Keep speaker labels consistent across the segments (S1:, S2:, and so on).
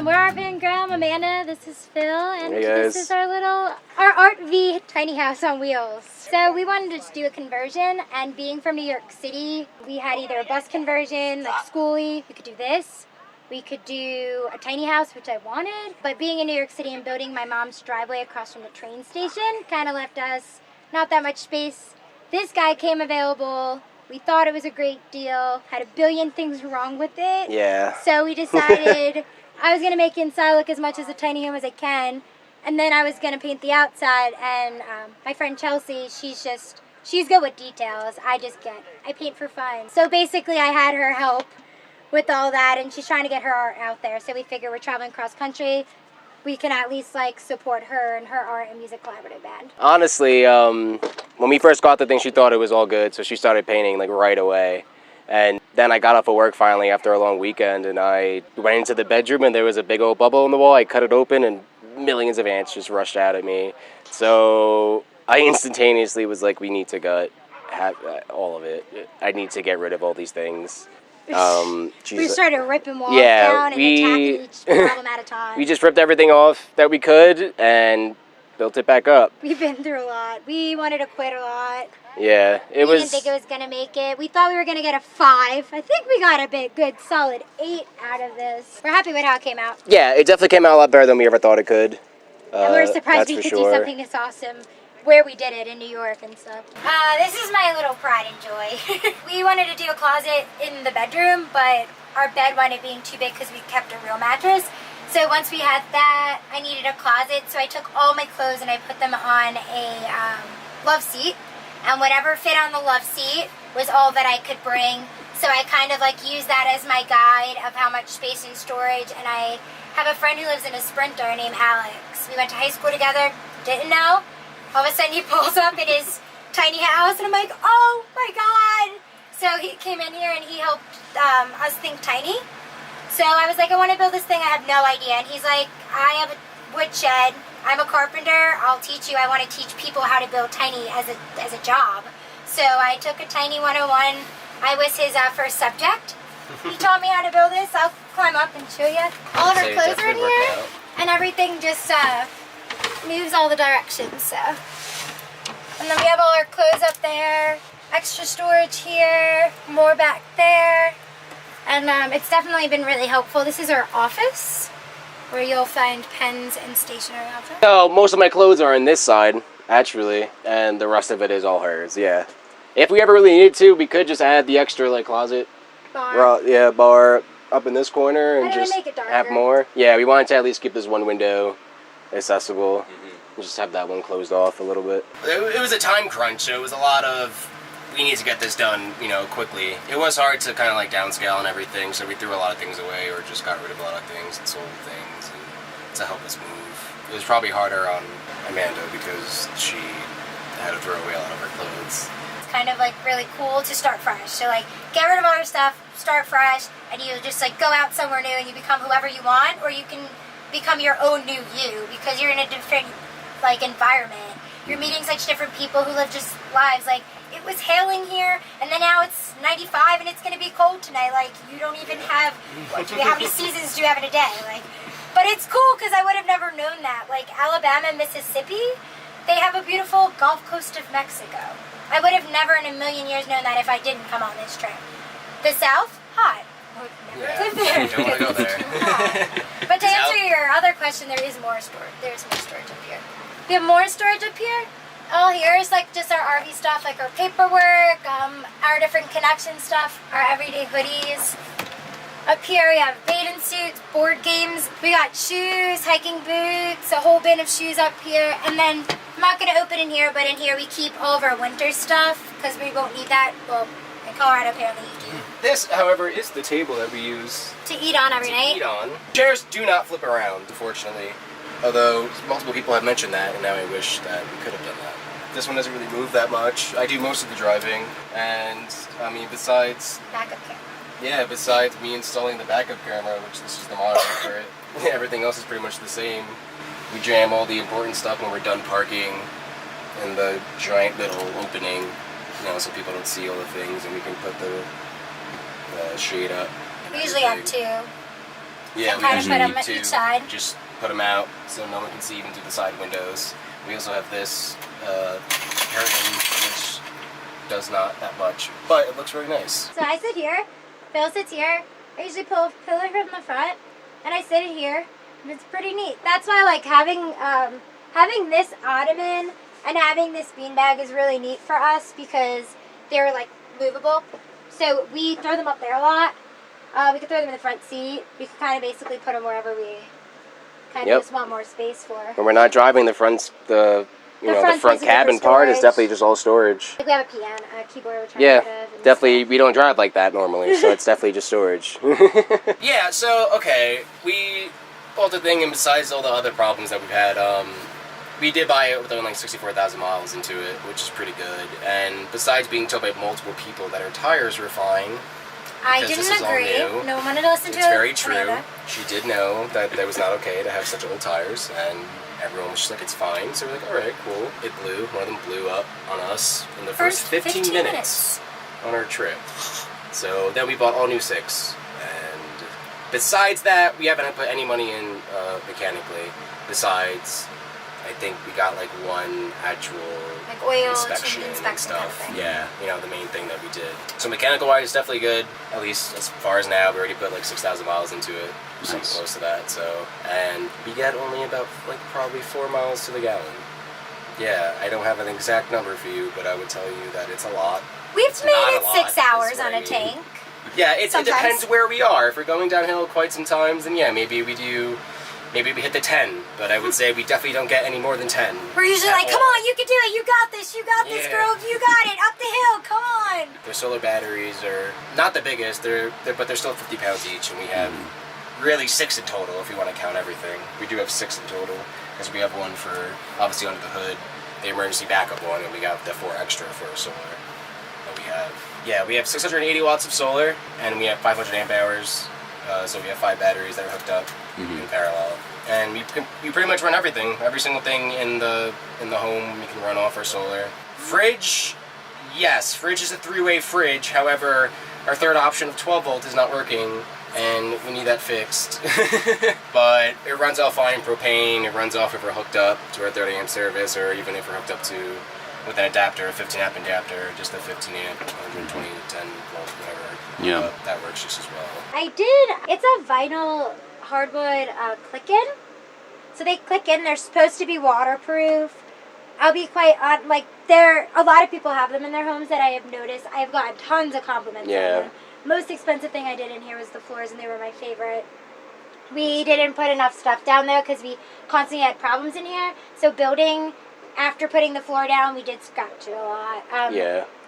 S1: We're Art Van Graham, Amanda, this is Phil, and
S2: Hey guys.
S1: this is our Art V tiny house on wheels. So we wanted to do a conversion, and being from New York City, we had either a bus conversion, like schooly, we could do this. We could do a tiny house, which I wanted, but being in New York City and building my mom's driveway across from the train station kind of left us not that much space. This guy came available. We thought it was a great deal, had a billion things wrong with it.
S2: Yeah.
S1: So we decided I was going to make the inside look as much as a tiny home as I can, and then I was going to paint the outside, and my friend Chelsea, she's good with details. I paint for fun. So basically I had her help with all that, and she's trying to get her art out there. So we figure we're traveling cross country, we can at least like support her and her art and music collaborative band.
S2: Honestly, when we first got the thing, she thought it was all good, so she started painting like right away. And then I got off of work finally after a long weekend, and I went into the bedroom, and there was a big old bubble in the wall. I cut it open, and millions of ants just rushed out at me. So I instantaneously was like, we need to have all of it. I need to get rid of all these things.
S1: We started ripping walls down and attacking each problem at a time.
S2: We just ripped everything off that we could and built it back up.
S1: We've been through a lot. We wanted to quit a lot.
S2: Yeah,
S1: we didn't think it was going to make it. We thought we were going to get a 5. I think we got a good solid 8 out of this. We're happy with how it came out.
S2: Yeah, it definitely came out a lot better than we ever thought it could.
S1: And we're surprised we could do something this awesome where we did it in New York and stuff. This is my little pride and joy. We wanted to do a closet in the bedroom, but our bed wound up being too big because we kept a real mattress. So once we had that, I needed a closet, so I took all my clothes and I put them on a love seat. And whatever fit on the love seat was all that I could bring. So I kind of like used that as my guide of how much space and storage. And I have a friend who lives in a Sprinter named Alex. We went to high school together, didn't know. All of a sudden he pulls up in his tiny house and I'm like, oh my God. So he came in here and he helped us think tiny. So I was like, I want to build this thing, I have no idea. And he's like, I have a woodshed, I'm a carpenter, I'll teach you. I want to teach people how to build tiny as a job. So I took a tiny 101. I was his first subject. He taught me how to build this. I'll climb up and show you. All of our clothes are in here and everything just moves all the directions. So. And then we have all our clothes up there, extra storage here, more back there. And it's definitely been really helpful. This is our office, where you'll find pens and stationery objects.
S2: So most of my clothes are on this side, actually, and the rest of it is all hers, yeah. If we ever really needed to, we could just add the extra like closet bar up in this corner and just have more. Yeah, we wanted to at least keep this one window accessible and just have that one closed off a little bit. It was a time crunch, so it was a lot of, we need to get this done, quickly. It was hard to kind of like downscale and everything, so we threw a lot of things away or just got rid of a lot of things and sold things to help us move. It was probably harder on Amanda because she had to throw away a lot of her clothes.
S1: It's kind of like really cool to start fresh. So like get rid of all your stuff, start fresh, and you just like go out somewhere new and you become whoever you want, or you can become your own new you because you're in a different like environment. You're meeting such different people who live just lives. Like it was hailing here, and then now it's 95 and it's going to be cold tonight. Like you don't even have, how many seasons do you have in a day? Like, but it's cool because I would have never known that. Like Alabama and Mississippi, they have a beautiful Gulf Coast of Mexico. I would have never in a million years known that if I didn't come on this trip. The South, hot. I would never live there.
S2: You don't want to go there.
S1: But to answer your other question, there is more storage. There's more storage up here. We have more storage up here. All here is like just our RV stuff, like our paperwork, our different connection stuff, our everyday hoodies. Up here we have bathing suits, board games. We got shoes, hiking boots, a whole bin of shoes up here. And then, I'm not going to open in here, but in here we keep all of our winter stuff because we won't need that. Well, in Colorado apparently you do.
S2: This, however, is the table that we use
S1: to eat on every night.
S2: Eat on. Chairs do not flip around, unfortunately. Although multiple people have mentioned that, and now I wish that we could have done that. This one doesn't really move that much. I do most of the driving, and I mean, besides
S1: backup camera.
S2: Yeah, besides me installing the backup camera, which this is the monitor for it, everything else is pretty much the same. We jam all the important stuff when we're done parking in the giant little opening, so people don't see all the things, and we can put the shade up.
S1: We usually have 2.
S2: Yeah,
S1: we kind of put them at each side.
S2: Just put them out so no one can see even through the side windows. We also have this curtain, which does not that much, but it looks really nice.
S1: So I sit here, Phil sits here. I usually pull a pillar from the front, and I sit here, and it's pretty neat. That's why I like having this ottoman and having this beanbag is really neat for us because they're like movable. So we throw them up there a lot. We could throw them in the front seat. We could kind of basically put them wherever we kind of just want more space for.
S2: When we're not driving the front cabin part is definitely just all storage.
S1: Like we have a piano, a keyboard we're trying to get of.
S2: Definitely. We don't drive like that normally, so it's definitely just storage. Yeah. So okay, we bought the thing, and besides all the other problems that we've had, we did buy it with only like 64,000 miles into it, which is pretty good. And besides being told by multiple people that our tires were fine.
S1: I didn't agree. No one wanted to listen to it.
S2: It's very true. She did know that it was not okay to have such old tires, and everyone was just like, it's fine. So we're like, all right, cool. It blew. One of them blew up on us in the first 15 minutes on our trip. So then we bought all new 6. And besides that, we haven't put any money in mechanically. Besides, I think we got like one actual
S1: oil
S2: inspection and stuff.
S1: Kind of
S2: yeah, the main thing that we did. So mechanical wise, definitely good. At least as far as now, we already put like 6,000 miles into it, something close to that. So, and we get only about like probably 4 miles to the gallon. Yeah, I don't have an exact number for you, but I would tell you that it's a lot.
S1: We've made it 6 hours on a tank.
S2: Yeah, it depends where we are. If we're going downhill quite some times, then yeah, maybe we hit the 10, but I would say we definitely don't get any more than 10.
S1: We're usually like, come on, you can do it, you got this, girl, you got it, up the hill, come on.
S2: The solar batteries are not the biggest, but they're still 50 pounds each, and we have really 6 in total if you want to count everything. We do have 6 in total, because we have one for, obviously under the hood, the emergency backup one, and we got the 4 extra for solar that we have. Yeah, we have 680 watts of solar, and we have 500 amp hours. So we have 5 batteries that are hooked up in parallel, and we pretty much run everything. Every single thing in the home we can run off our solar. Fridge, yes, fridge is a 3-way fridge. However, our third option of 12 volt is not working, and we need that fixed. But it runs off fine propane. It runs off if we're hooked up to our 30 amp service, or even if we're hooked up to with an adapter, a 15 amp adapter, just a 15 amp, 120, 10 volt, whatever.
S3: Yeah.
S2: That works just as well.
S1: It's a vinyl hardwood click-in. So they click in, they're supposed to be waterproof. I'll be quite on, like, a lot of people have them in their homes that I have noticed. I've gotten tons of compliments on them. Most expensive thing I did in here was the floors, and they were my favorite. We didn't put enough stuff down there because we constantly had problems in here. So after putting the floor down, we did scratch it a lot.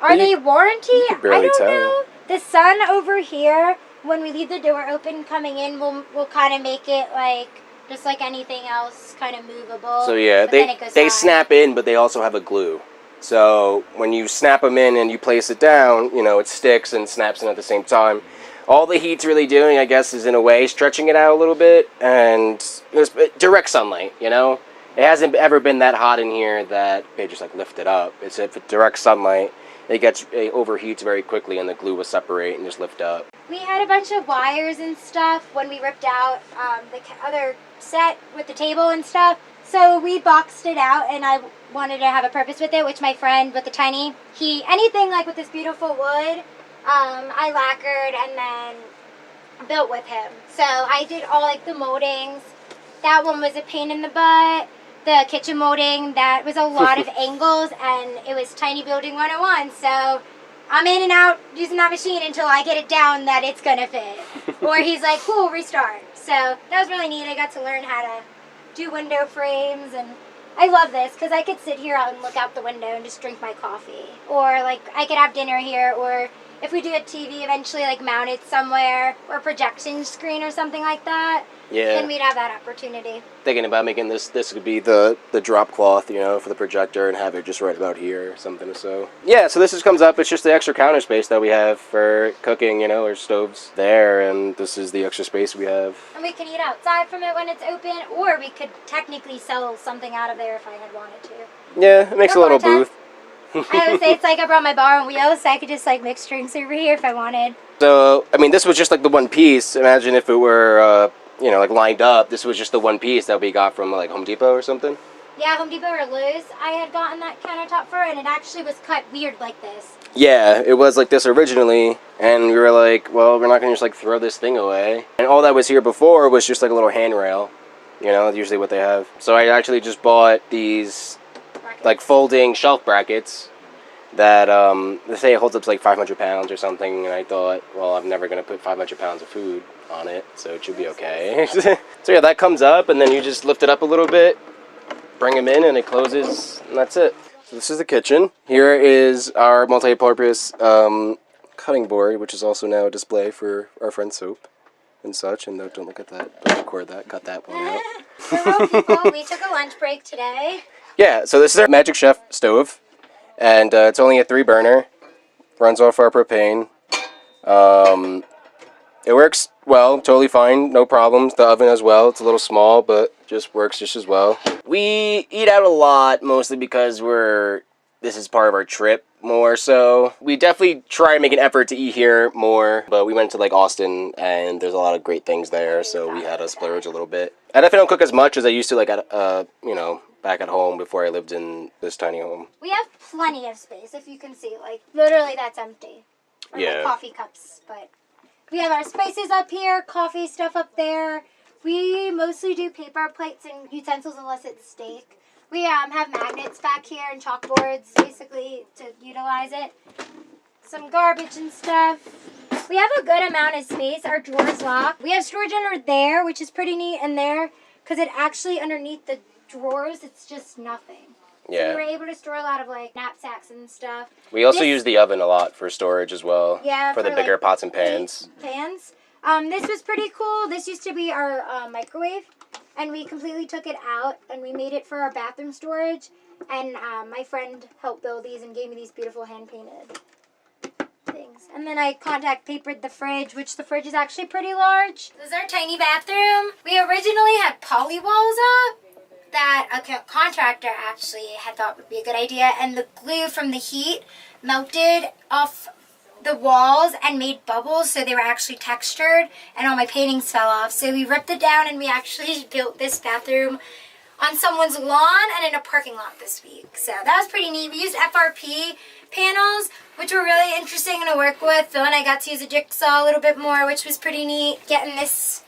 S1: Are they warranty? I don't know. The sun over here, when we leave the door open coming in, we'll kind of make it like just like anything else, kind of movable.
S2: So yeah, they snap in, but they also have a glue. So when you snap them in and you place it down, it sticks and snaps in at the same time. All the heat's really doing, I guess, is in a way stretching it out a little bit, and it's direct sunlight. It hasn't ever been that hot in here that they just like lift it up. It's if it's direct sunlight, it overheats very quickly, and the glue will separate and just lift up.
S1: We had a bunch of wires and stuff when we ripped out the other set with the table and stuff. So we boxed it out, and I wanted to have a purpose with it, which my friend with the tiny, anything like with this beautiful wood, I lacquered and then built with him. So I did all like the moldings. That one was a pain in the butt. The kitchen molding, that was a lot of angles, and it was tiny building 101. So I'm in and out using that machine until I get it down that it's gonna fit. Or he's like, cool, restart. So that was really neat. I got to learn how to do window frames, and I love this because I could sit here and look out the window and just drink my coffee. Or like I could have dinner here, or if we do a TV eventually, like mount it somewhere, or a projection screen or something like that.
S2: Yeah.
S1: Then we'd have that opportunity.
S2: Thinking about making this could be the drop cloth, for the projector, and have it just right about here or something. So yeah, so this just comes up. It's just the extra counter space that we have for cooking, our stoves there, and this is the extra space we have.
S1: And we can eat outside from it when it's open, or we could technically sell something out of there if I had wanted to.
S2: Yeah, it makes a little booth.
S1: I would say it's like I brought my bar and wheels, so I could just like mix drinks over here if I wanted.
S2: So, I mean, this was just like the one piece. Imagine if it were you know, like lined up. This was just the one piece that we got from like Home Depot or something.
S1: Yeah, Home Depot or Lowe's. I had gotten that countertop for, and it actually was cut weird like this.
S2: Yeah, it was like this originally, and we were like, well, we're not gonna just like throw this thing away. And all that was here before was just like a little handrail, you know, usually what they have. So I actually just bought these like folding shelf brackets that they say it holds up to like 500 pounds or something, and I thought, well, I'm never gonna put 500 pounds of food on it, so it should be okay. So yeah, that comes up, and then you just lift it up a little bit, bring them in, and it closes, and that's it. So this is the kitchen. Here is our multi-purpose cutting board, which is also now a display for our friend Soap and such. And no, don't look at that. Don't record that. Cut that one out.
S1: We're real people. We took a lunch break today.
S2: Yeah, so this is our Magic Chef stove, and it's only a 3-burner. Runs off our propane. It works well, totally fine, no problems. The oven as well, it's a little small, but just works just as well. We eat out a lot, mostly because this is part of our trip more so. We definitely try and make an effort to eat here more, but we went to like Austin, and there's a lot of great things there, so we had to splurge a little bit. I definitely don't cook as much as I used to, like at you know, back at home before I lived in this tiny home.
S1: We have plenty of space, if you can see, like literally that's empty. Or
S2: yeah.
S1: Like coffee cups, but we have our spices up here, coffee stuff up there. We mostly do paper plates and utensils unless it's steak. We have magnets back here and chalkboards, basically, to utilize it. Some garbage and stuff. We have a good amount of space. Our drawers lock. We have storage under there, which is pretty neat, and there, because it actually, underneath the drawers, it's just nothing.
S2: Yeah.
S1: So we were able to store a lot of like knapsacks and stuff.
S2: We also use the oven a lot for storage as well.
S1: Yeah.
S2: For the bigger
S1: like
S2: pots and pans.
S1: This was pretty cool. This used to be our microwave, and we completely took it out, and we made it for our bathroom storage. And my friend helped build these and gave me these beautiful hand-painted things. And then I contact papered the fridge, which the fridge is actually pretty large. This is our tiny bathroom. We originally had poly walls up that a contractor actually had thought would be a good idea, and the glue from the heat melted off the walls and made bubbles, so they were actually textured, and all my paintings fell off. So we ripped it down, and we actually built this bathroom on someone's lawn and in a parking lot this week. So that was pretty neat. We used FRP panels, which were really interesting to work with. Phil and I got to use a jigsaw a little bit more, which was pretty neat. Getting this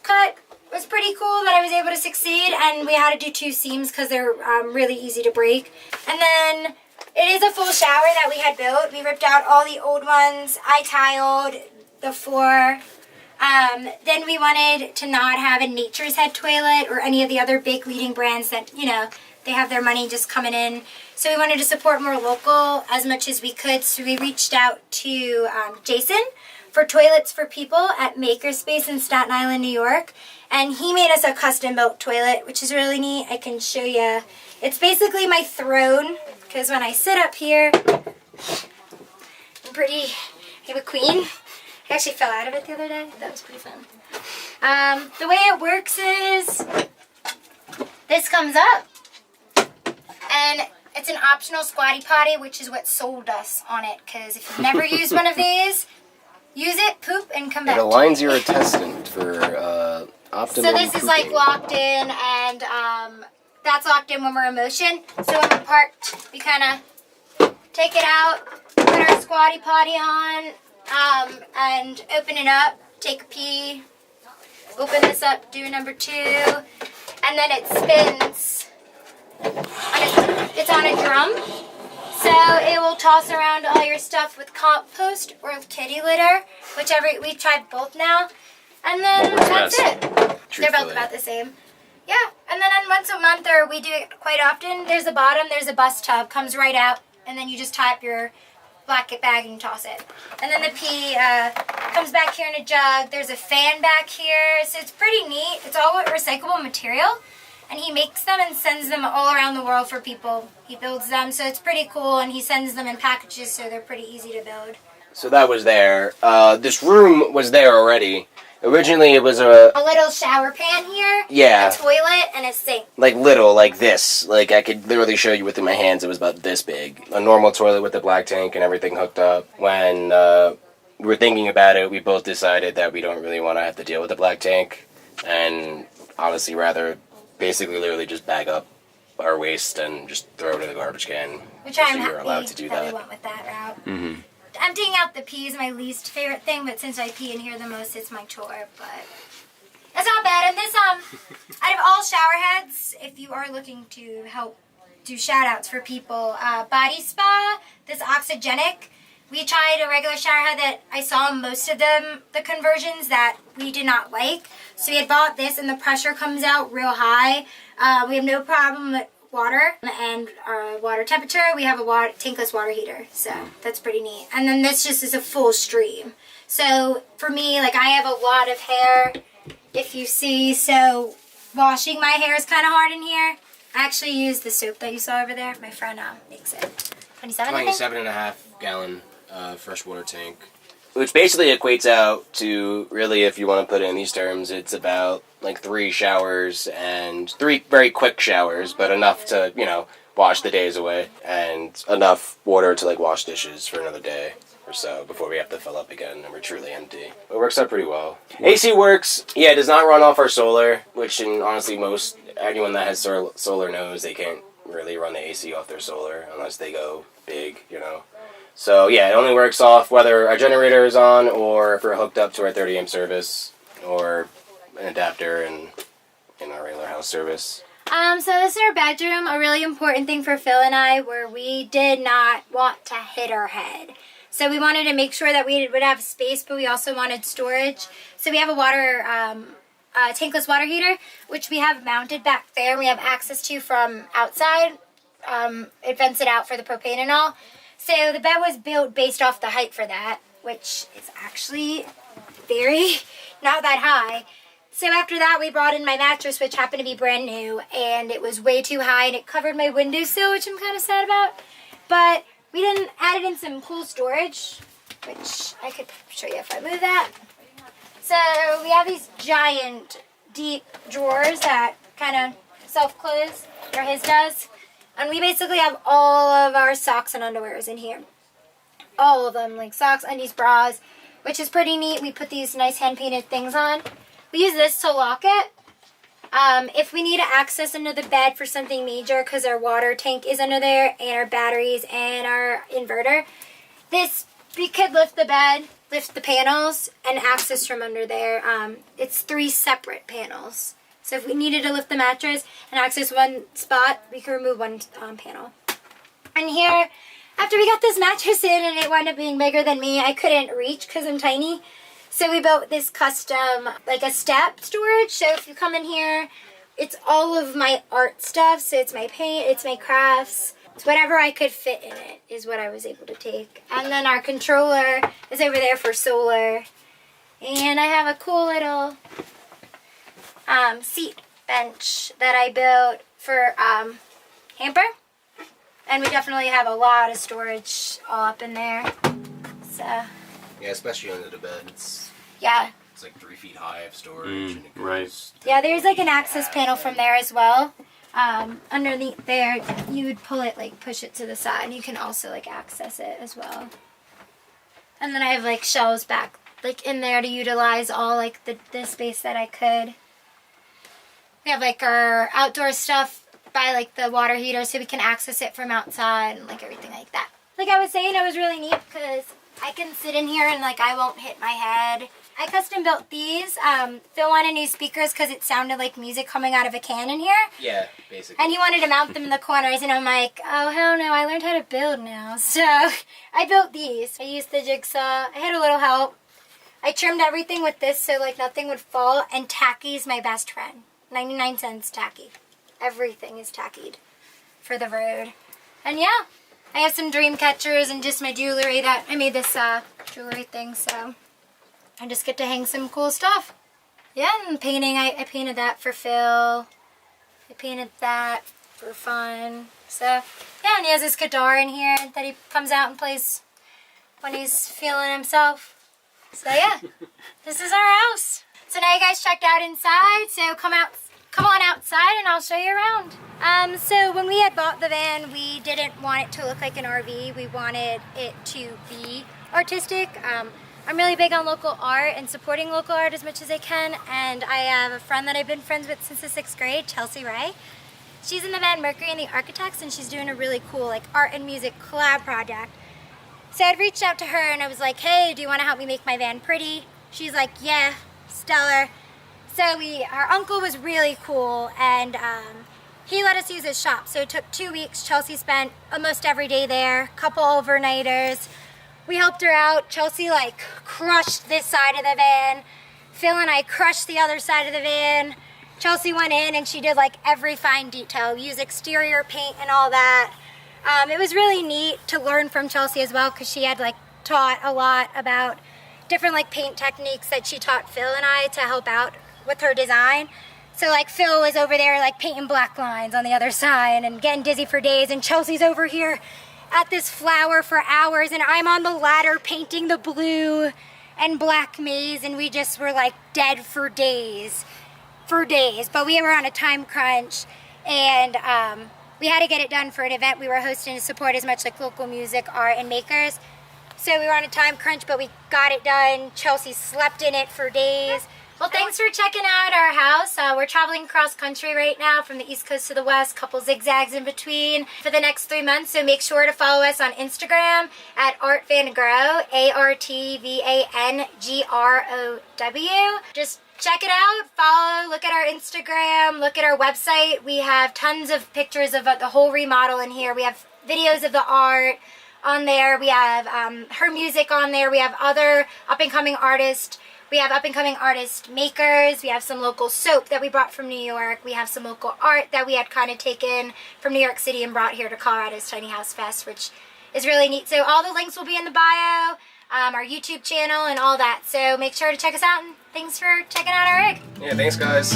S1: cut was pretty cool that I was able to succeed, and we had to do 2 seams because they're really easy to break. And then it is a full shower that we had built. We ripped out all the old ones. I tiled the floor. Then we wanted to not have a Nature's Head toilet or any of the other big leading brands that, you know, they have their money just coming in. So we wanted to support more local as much as we could. So we reached out to Jason for Toilets for People at Makerspace in Staten Island, New York. And he made us a custom-built toilet, which is really neat. I can show you. It's basically my throne, because when I sit up here, I'm a queen. I actually fell out of it the other day. That was pretty fun. The way it works is this comes up, and it's an optional squatty potty, which is what sold us on it, because if you've never used one of these, use it, poop, and come back. It
S2: aligns your intestine for optimum
S1: So this is like locked in, and that's locked in when we're in motion. So when we're parked, we kind of take it out, put our squatty potty on, and open it up, take a pee, open this up, do number 2, and then it spins. It's on a drum, so it will toss around all your stuff with compost or kitty litter, whichever. We tried both now, and then that's it. They're both about the same. Yeah, and then once a month, or we do it quite often, there's a bottom, there's a bus tub, comes right out, and then you just tie up your blanket bag and toss it. And then the pee comes back here in a jug. There's a fan back here, so it's pretty neat. It's all recyclable material, and he makes them and sends them all around the world for people. He builds them, so it's pretty cool, and he sends them in packages, so they're pretty easy to build.
S2: So that was there. This room was there already. Originally, it was a
S1: little shower pan here.
S2: Yeah.
S1: A toilet and a sink.
S2: Like little, like this. Like I could literally show you within my hands. It was about this big. A normal toilet with the black tank and everything hooked up. When we were thinking about it, we both decided that we don't really want to have to deal with the black tank. and honestly rather basically literally just bag up our waste and just throw it in the garbage can.
S1: Which I'm
S2: you're allowed to do
S1: that
S2: that.
S1: we went with that route. Emptying out the pee is my least favorite thing, but since I pee in here the most, it's my chore, but it's not bad. And this, out of all shower heads, if you are looking to help do shout outs for people, Body Spa, this Oxygenic, we tried a regular shower head that I saw most of them, the conversions that we did not like. So we had bought this and the pressure comes out real high. We have no problem with water and our water temperature. We have a tankless water heater, so that's pretty neat. And then this just is a full stream. So for me, like I have a lot of hair, if you see, so washing my hair is kind of hard in here. I actually use the soap that you saw over there. My friend makes it.
S2: 27.5 gallon freshwater tank. Which basically equates out to, really, if you want to put it in these terms, it's about like 3 showers and 3 very quick showers, but enough to, you know, wash the days away and enough water to like wash dishes for another day or so before we have to fill up again and we're truly empty. It works out pretty well. AC works, yeah, it does not run off our solar, which in honestly anyone that has solar knows they can't really run the AC off their solar unless they go big, you know. So yeah, it only works off whether our generator is on or if we're hooked up to our 30 amp service or an adapter in our regular house service.
S1: So this is our bedroom. A really important thing for Phil and I, where we did not want to hit our head. So we wanted to make sure that we would have space, but we also wanted storage. So we have a tankless water heater, which we have mounted back there. We have access to from outside. It vents it out for the propane and all. So the bed was built based off the height for that, which is actually not that high. So after that, we brought in my mattress, which happened to be brand new, and it was way too high, and it covered my windowsill, which I'm kind of sad about. But we then added in some cool storage, which I could show you if I move that. So we have these giant, deep drawers that kind of self-close, or his does. And we basically have all of our socks and underwears in here. All of them, like socks, undies, bras, which is pretty neat. We put these nice hand-painted things on. We use this to lock it. If we need to access under the bed for something major, because our water tank is under there, and our batteries, and our inverter, we could lift the bed, lift the panels, and access from under there. It's 3 separate panels. So if we needed to lift the mattress and access one spot, we could remove one panel. And here, after we got this mattress in and it wound up being bigger than me, I couldn't reach because I'm tiny. So we built this custom, like a step storage. So if you come in here, it's all of my art stuff. So it's my paint, it's my crafts. It's whatever I could fit in it is what I was able to take. And then our controller is over there for solar. And I have a cool little seat bench that I built for hamper, and we definitely have a lot of storage all up in there. So
S2: yeah, especially under the bed. It's like 3 feet high of storage. And it goes
S1: yeah, there's like an access panel from there as well. Underneath there, you would pull it, like push it to the side, and you can also like access it as well. And then I have like shelves back like in there to utilize all like the space that I could. We have like our outdoor stuff by like the water heater so we can access it from outside and like everything like that. Like I was saying, it was really neat because I can sit in here and like I won't hit my head. I custom built these. Phil wanted new speakers because it sounded like music coming out of a can in here.
S2: Yeah, basically.
S1: And he wanted to mount them in the corners, and I'm like, oh hell no, I learned how to build now. So I built these. I used the jigsaw. I had a little help. I trimmed everything with this so like nothing would fall, and tacky's my best friend. 99 cents tacky. Everything is tackied for the road. And yeah, I have some dream catchers and just my jewelry that I made this jewelry thing, so I just get to hang some cool stuff. Yeah, and painting, I painted that for Phil. I painted that for fun. So yeah, and he has his guitar in here that he comes out and plays when he's feeling himself. So yeah, this is our house. So now you guys checked out inside, so come on outside and I'll show you around. So when we had bought the van, we didn't want it to look like an RV. We wanted it to be artistic. I'm really big on local art and supporting local art as much as I can, and I have a friend that I've been friends with since the 6th grade, Chelsea Ray. She's in the band Mercury and the Architects, and she's doing a really cool like art and music collab project. So I'd reached out to her and I was like, hey, do you want to help me make my van pretty? She's like, yeah, stellar. So our uncle was really cool, and he let us use his shop. So it took 2 weeks. Chelsea spent almost every day there, couple overnighters. We helped her out. Chelsea like crushed this side of the van. Phil and I crushed the other side of the van. Chelsea went in and she did like every fine detail, used exterior paint and all that. It was really neat to learn from Chelsea as well, because she had like taught a lot about different like paint techniques that she taught Phil and I to help out with her design. So like Phil was over there like painting black lines on the other side and getting dizzy for days, and Chelsea's over here at this flower for hours, and I'm on the ladder painting the blue and black maze, and we just were like dead for days. But we were on a time crunch, and we had to get it done for an event we were hosting to support as much like local music, art, and makers. So we were on a time crunch, but we got it done. Chelsea slept in it for days. Well, thanks for checking out our house. We're traveling cross country right now from the East Coast to the West, couple zigzags in between for the next 3 months. So make sure to follow us on Instagram at ArtVanGrow, ArtVanGrow. Just check it out, follow, look at our Instagram, look at our website. We have tons of pictures of the whole remodel in here. We have videos of the art on there. We have her music on there. We have other up-and-coming artists. We have up-and-coming artist makers. We have some local soap that we brought from New York. We have some local art that we had kind of taken from New York City and brought here to Colorado's Tiny House Fest, which is really neat. So all the links will be in the bio, our YouTube channel and all that. So make sure to check us out, and thanks for checking out our rig.
S2: Yeah, thanks guys.